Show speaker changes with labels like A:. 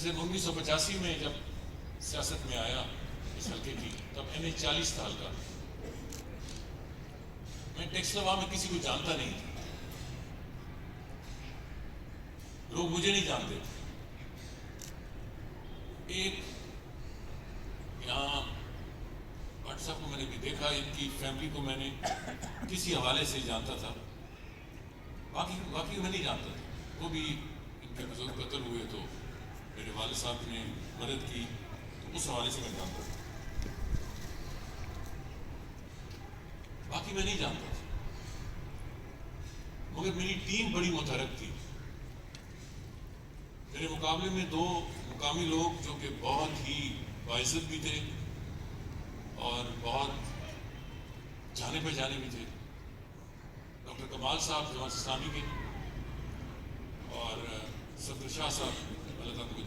A: सन 1985 में जब सियासत में आया इस हल्के की, तब मैंने 40 साल का, मैं टेक्सलावा में किसी को जानता नहीं था, लोग मुझे नहीं जानते थे। एक यहाँ भट्ट साहब को मैंने भी देखा, इनकी फैमिली को मैंने किसी हवाले से जानता था, बाकी मैं नहीं जानता था। वो भी इनके बुजुर्ग कत्ल हुए तो मेरे वालिद साहब ने मदद की, तो उस हवाले से मैं जानता था, बाकी मैं नहीं जानता था। मगर मेरी टीम बड़ी मुतहरक थी। मेरे मुकाबले में 2 मुकामी लोग जो कि बहुत ही बाइज्जत भी थे और बहुत जाने पहचाने भी थे, डॉक्टर कमाल साहब जमात इस्लामी के और सफदर शाह साहब, अल्लाह ताला